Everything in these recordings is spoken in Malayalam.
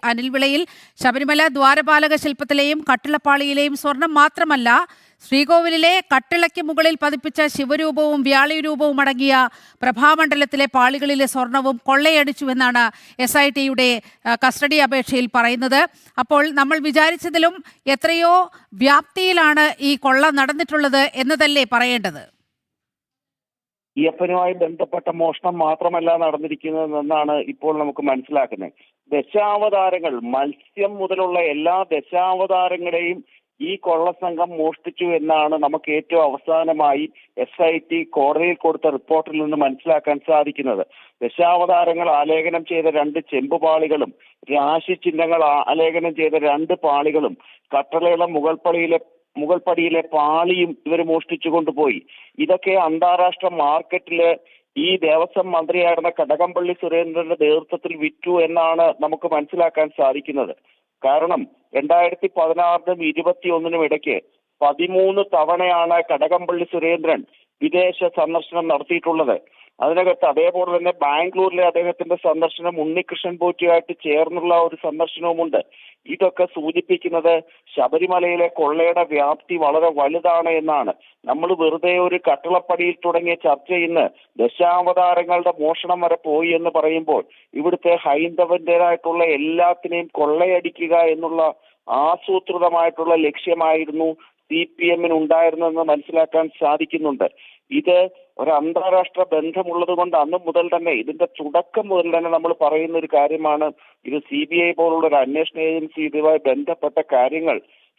അനിൽ വിളയിൽ ശബരിമല ദ്വാരപാലക ശില്പത്തിലെയും കട്ടിളപ്പാളിയിലെയും സ്വർണം മാത്രമല്ല, ശ്രീകോവിലിലെ കട്ടിളയ്ക്ക് മുകളിൽ പതിപ്പിച്ച ശിവരൂപവും വ്യാളിരൂപവും അടങ്ങിയ പ്രഭാമണ്ഡലത്തിലെ പാളികളിലെ സ്വർണവും കൊള്ളയടിച്ചുവെന്നാണ് SITയുടെ കസ്റ്റഡി അപേക്ഷയിൽ പറയുന്നത്. അപ്പോൾ നമ്മൾ വിചാരിച്ചതിലും എത്രയോ വ്യാപ്തിയിലാണ് ഈ കൊള്ള നടന്നിട്ടുള്ളത് എന്നതല്ലേ പറയേണ്ടത്? അയ്യപ്പനുമായി ബന്ധപ്പെട്ട മോഷണം മാത്രമല്ല നടന്നിരിക്കുന്നതെന്നാണ് ഇപ്പോൾ നമുക്ക് മനസ്സിലാക്കുന്നത്. ദശാവതാരങ്ങൾ, മത്സ്യം മുതലുള്ള എല്ലാ ദശാവതാരങ്ങളെയും ഈ കൊള്ളസംഘം മോഷ്ടിച്ചു എന്നാണ് നമുക്ക് ഏറ്റവും അവസാനമായി SIT കോടതിയിൽ കൊടുത്ത റിപ്പോർട്ടിൽ നിന്ന് മനസ്സിലാക്കാൻ സാധിക്കുന്നത്. ദശാവതാരങ്ങൾ ആലേഖനം ചെയ്ത 2 ചെമ്പുപാളികളും രാശി ചിഹ്നങ്ങൾ ആലേഖനം ചെയ്ത 2 പാളികളും കട്ടളയുടെ മുകൾപടിയിലെ പാളിയും ഇവർ മോഷ്ടിച്ചു കൊണ്ടുപോയി. ഇതൊക്കെ അന്താരാഷ്ട്ര മാർക്കറ്റില് ഈ ദേവസ്വം മന്ത്രിയായിരുന്ന കടകംപള്ളി സുരേന്ദ്രന്റെ നേതൃത്വത്തിൽ വിറ്റു എന്നാണ് നമുക്ക് മനസ്സിലാക്കാൻ സാധിക്കുന്നത്. കാരണം 2016-നും 2021-നും ഇടയ്ക്ക് 13 തവണയാണ് കടകംപള്ളി സുരേന്ദ്രൻ വിദേശ സന്ദർശനം നടത്തിയിട്ടുള്ളത്. അതിനകത്ത് അതേപോലെ തന്നെ ബാംഗ്ലൂരിലെ അദ്ദേഹത്തിന്റെ സന്ദർശനം ഉണ്ണികൃഷ്ണൻ പോറ്റിയുമായിട്ട് ചേർന്നുള്ള ഒരു സന്ദർശനവുമുണ്ട്. ഇതൊക്കെ സൂചിപ്പിക്കുന്നത് ശബരിമലയിലെ കൊള്ളയുടെ വ്യാപ്തി വളരെ വലുതാണ് എന്നാണ്. നമ്മൾ വെറുതെ ഒരു കട്ടിളപ്പടിയിൽ തുടങ്ങിയ ചർച്ച ഇന്ന് ദശാവതാരങ്ങളുടെ മോഷണം വരെ പോയി എന്ന് പറയുമ്പോൾ ഇവിടുത്തെ ഹൈന്ദവന്റേതായിട്ടുള്ള എല്ലാത്തിനെയും കൊള്ളയടിക്കുക എന്നുള്ള ആസൂത്രിതമായിട്ടുള്ള ലക്ഷ്യമായിരുന്നു CPM ഉണ്ടായിരുന്നെന്ന് മനസ്സിലാക്കാൻ സാധിക്കുന്നുണ്ട്. ഇത് ഒരു അന്താരാഷ്ട്ര ബന്ധമുള്ളത് കൊണ്ട് അന്ന് മുതൽ തന്നെ, ഇതിന്റെ തുടക്കം മുതൽ തന്നെ നമ്മൾ പറയുന്ന ഒരു കാര്യമാണ്, ഇത് CBI പോലുള്ള ഒരു അന്വേഷണ ഏജൻസി ഇതുമായി ബന്ധപ്പെട്ട കാര്യങ്ങൾ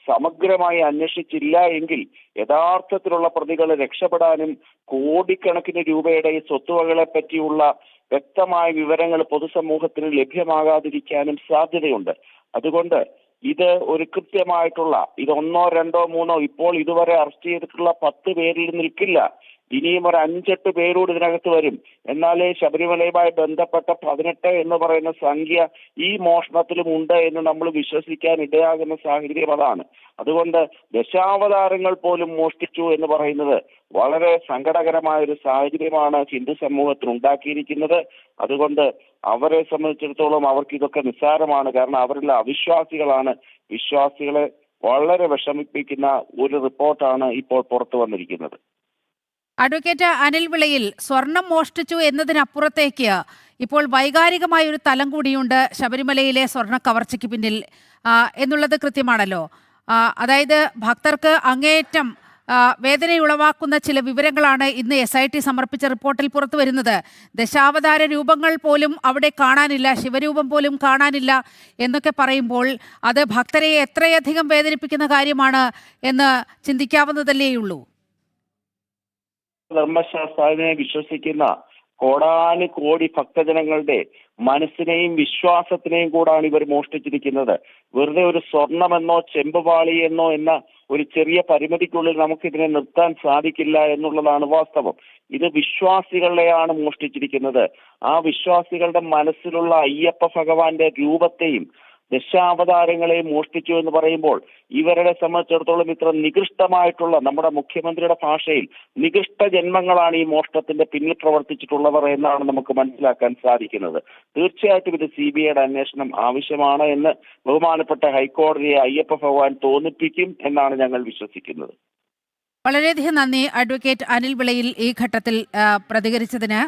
സമഗ്രമായി അന്വേഷിച്ചില്ല എങ്കിൽ യഥാർത്ഥത്തിലുള്ള പ്രതികൾ രക്ഷപ്പെടാനും കോടിക്കണക്കിന് രൂപയുടെ ഈ സ്വത്തുവകളെ പറ്റിയുള്ള വ്യക്തമായ വിവരങ്ങൾ പൊതുസമൂഹത്തിന് ലഭ്യമാകാതിരിക്കാനും സാധ്യതയുണ്ട്. അതുകൊണ്ട് ഇത് ഒരു കൃത്യമായിട്ടുള്ള, ഇത് 1, 2, 3 ഇപ്പോൾ ഇതുവരെ അറസ്റ്റ് ചെയ്തിട്ടുള്ള 10 പേരിൽ നിൽക്കില്ല. ഇനിയും ഒരു 5-8 പേരോട് ഇതിനകത്ത് വരും. എന്നാലേ ശബരിമലയുമായി ബന്ധപ്പെട്ട 18 എന്ന് പറയുന്ന സംഖ്യ ഈ മോഷണത്തിലും ഉണ്ട് എന്ന് നമ്മൾ വിശ്വസിക്കാൻ ഇടയാകുന്ന സാഹചര്യം അതാണ്. അതുകൊണ്ട് ദശാവതാരങ്ങൾ പോലും മോഷ്ടിച്ചു എന്ന് പറയുന്നത് വളരെ സങ്കടകരമായ ഒരു സാഹചര്യമാണ് ഹിന്ദു സമൂഹത്തിന് ഉണ്ടാക്കിയിരിക്കുന്നത്. അതുകൊണ്ട് അവരെ സംബന്ധിച്ചിടത്തോളം അവർക്ക് ഇതൊക്കെ നിസ്സാരമാണ്. കാരണം അവരെല്ലാം അവിശ്വാസികളാണ്. വിശ്വാസികളെ വളരെ വിഷമിപ്പിക്കുന്ന ഒരു റിപ്പോർട്ടാണ് ഇപ്പോൾ പുറത്തു വന്നിരിക്കുന്നത്. അഡ്വക്കേറ്റ് അനിൽ വിളയിൽ, സ്വർണം മോഷ്ടിച്ചു എന്നതിനപ്പുറത്തേക്ക് ഇപ്പോൾ വൈകാരികമായ ഒരു തലം കൂടിയുണ്ട് ശബരിമലയിലെ സ്വർണ്ണ കവർച്ചയ്ക്ക് പിന്നിൽ എന്നുള്ളത് കൃത്യമാണല്ലോ. അതായത് ഭക്തർക്ക് അങ്ങേയറ്റം വേദനയുളവാക്കുന്ന ചില വിവരങ്ങളാണ് ഇന്ന് SIT സമർപ്പിച്ച റിപ്പോർട്ടിൽ പുറത്തു വരുന്നത്. ദശാവതാര രൂപങ്ങൾ പോലും അവിടെ കാണാനില്ല, ശിവരൂപം പോലും കാണാനില്ല എന്നൊക്കെ പറയുമ്പോൾ അത് ഭക്തരെ എത്രയധികം വേദനിപ്പിക്കുന്ന കാര്യമാണ് എന്ന് ചിന്തിക്കാവുന്നതല്ലേയുള്ളൂ. ധർമ്മശാസ്ത്രനെ വിശ്വസിക്കുന്ന കോടാനുകോടി ഭക്തജനങ്ങളുടെ മനസ്സിനെയും വിശ്വാസത്തിനെയും കൂടാണ് ഇവർ മോഷ്ടിച്ചിരിക്കുന്നത്. വെറുതെ ഒരു സ്വർണമെന്നോ ചെമ്പുപാളിയെന്നോ എന്ന ഒരു ചെറിയ പരിമിതിക്കുള്ളിൽ നമുക്കിതിനെ നിർത്താൻ സാധിക്കില്ല എന്നുള്ളതാണ് വാസ്തവം. ഇത് വിശ്വാസികളെയാണ് മോഷ്ടിച്ചിരിക്കുന്നത്. ആ വിശ്വാസികളുടെ മനസ്സിലുള്ള അയ്യപ്പ ഭഗവാന്റെ രൂപത്തെയും ദശാവതാരങ്ങളെ മോഷ്ടിച്ചു എന്ന് പറയുമ്പോൾ ഇവരെ സംബന്ധിച്ചിടത്തോളം ഇത്ര നികൃഷ്ടമായിട്ടുള്ള, നമ്മുടെ മുഖ്യമന്ത്രിയുടെ ഭാഷയിൽ നികൃഷ്ട ജന്മങ്ങളാണ് ഈ മോഷണത്തിന്റെ പിന്നിൽ പ്രവർത്തിച്ചിട്ടുള്ളവർ എന്നാണ് നമുക്ക് മനസ്സിലാക്കാൻ സാധിക്കുന്നത്. തീർച്ചയായിട്ടും ഇത് CBIയുടെ അന്വേഷണം ആവശ്യമാണ് എന്ന് ബഹുമാനപ്പെട്ട ഹൈക്കോടതിയെ അയ്യപ്പ ഭഗവാൻ തോന്നിപ്പിക്കും എന്നാണ് ഞങ്ങൾ വിശ്വസിക്കുന്നത്. വളരെയധികം നന്ദി അഡ്വക്കേറ്റ് അനിൽ വിളയിൽ ഈ ഘട്ടത്തിൽ പ്രതികരിച്ചതിന്.